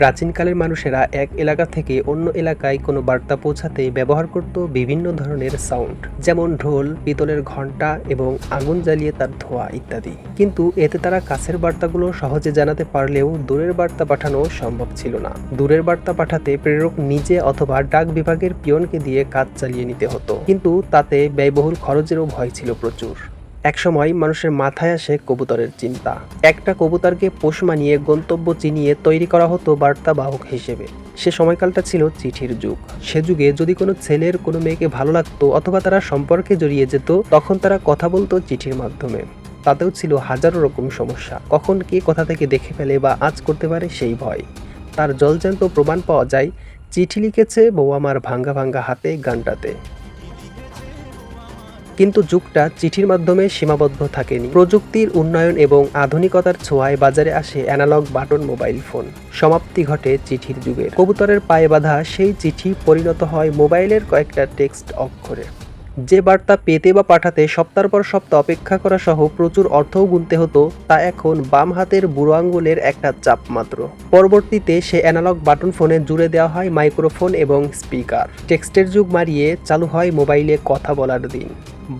প্রাচীনকালের মানুষেরা এক এলাকা থেকে অন্য এলাকায় কোনো বার্তা পৌঁছাতে ব্যবহার করত বিভিন্ন ধরনের সাউন্ড, যেমন ঢোল, পিতলের ঘণ্টা এবং আগুন জ্বালিয়ে তার ধোঁয়া ইত্যাদি। কিন্তু এতে তারা কাছের বার্তাগুলো সহজে জানাতে পারলেও দূরের বার্তা পাঠানো সম্ভব ছিল না। দূরের বার্তা পাঠাতে প্রেরক নিজে অথবা ডাক বিভাগের পিয়নকে দিয়ে কাজ চালিয়ে নিতে হতো, কিন্তু তাতে ব্যয়বহুল খরচেরও ভয় ছিল প্রচুর। একসময় মানুষের মাথায় আসে কবুতরের চিন্তা। একটা কবুতরকে পোষ মানিয়ে গন্তব্য চিনিয়ে তৈরি করা হতো বার্তাবাহক হিসেবে। সে সময়কালটা ছিল চিঠির যুগ। সে যুগে যদি কোনো ছেলের কোনো মেয়েকে ভালো লাগতো অথবা তারা সম্পর্কে জড়িয়ে যেত, তখন তারা কথা বলতো চিঠির মাধ্যমে। তাতেও ছিল হাজারো রকম সমস্যা। কখন কে কোথা থেকে দেখে ফেলে বা আঁচ করতে পারে সেই ভয়। তার জলজ্যান্ত প্রমাণ পাওয়া যায় চিঠি লিখেছে বউ আমার ভাঙ্গা ভাঙ্গা হাতে গানটাতে। কিন্তু যুগটা চিঠির মাধ্যমে সীমাবদ্ধ থাকেনি। প্রযুক্তির উন্নয়ন এবং আধুনিকতার ছোঁয়ায় বাজারে আসে অ্যানালগ বাটন মোবাইল ফোন। সমাপ্তি ঘটে চিঠির যুগের। কবুতরের পায়ে বাঁধা সেই চিঠি পরিণত হয় মোবাইলের কয়েকটা টেক্সট অক্ষরে। যে বার্তা পেতে বা পাঠাতে সপ্তাহের পর সপ্তাহ অপেক্ষা করা সহ প্রচুর অর্থও গুনতে হতো, তা এখন বাম হাতের বুড়ো আঙ্গুলের একটা চাপ মাত্র। পরবর্তীতে সে অ্যানালগ বাটন ফোনে জুড়ে দেওয়া হয় মাইক্রোফোন এবং স্পিকার। টেক্সটের যুগ মারিয়ে চালু হয় মোবাইলে কথা বলার দিন।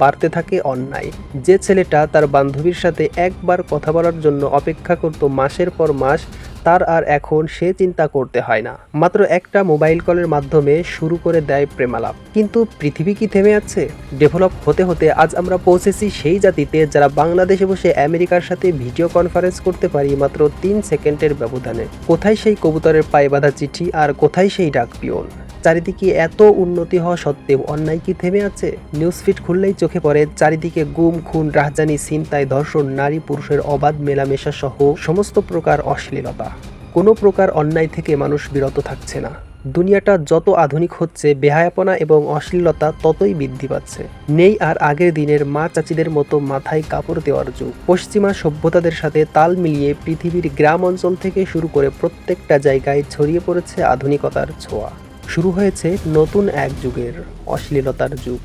বাড়তে থাকে অন্যায়। যে ছেলেটা তার বান্ধবীর সাথে একবার কথা বলার জন্য অপেক্ষা করত মাসের পর মাস, তার আর এখন সে চিন্তা করতে হয় না। মাত্র একটা মোবাইল কলের মাধ্যমে শুরু করে দেয় প্রেমালাপ। কিন্তু পৃথিবী কি থেমে আছে? ডেভেলপ হতে হতে আজ আমরা পৌঁছেছি সেই জাতিতে যারা বাংলাদেশে বসে আমেরিকার সাথে ভিডিও কনফারেন্স করতে পারি মাত্র 3 সেকেন্ডের ব্যবধানে। কোথায় সেই কবুতরের পায়ে বাঁধা চিঠি আর কোথায় সেই ডাক পিয়ন? চারিদিকে এত উন্নতি হওয়া সত্ত্বেও অন্যায় কি থেমে আছে? নিউজ ফিড খুললেই চোখে পড়ে চারিদিকে গুম, খুন, রাহাজানি, ছিনতাই, ধর্ষণ, নারী পুরুষের অবাধ মেলামেশা সহ সমস্ত প্রকার অশ্লীলতা। কোনো প্রকার অন্যায় থেকে মানুষ বিরত থাকছে না। দুনিয়াটা যত আধুনিক হচ্ছে, বেহায়াপনা এবং অশ্লীলতা ততই বৃদ্ধি পাচ্ছে। নেই আর আগের দিনের মা চাচিদের মতো মাথায় কাপড় দেওয়ার যুগ। পশ্চিমা সভ্যতাদের সাথে তাল মিলিয়ে পৃথিবীর গ্রাম অঞ্চল থেকে শুরু করে প্রত্যেকটা জায়গায় ছড়িয়ে পড়েছে আধুনিকতার ছোঁয়া। শুরু হয়েছে নতুন এক যুগের অশ্লীলতার যুগ।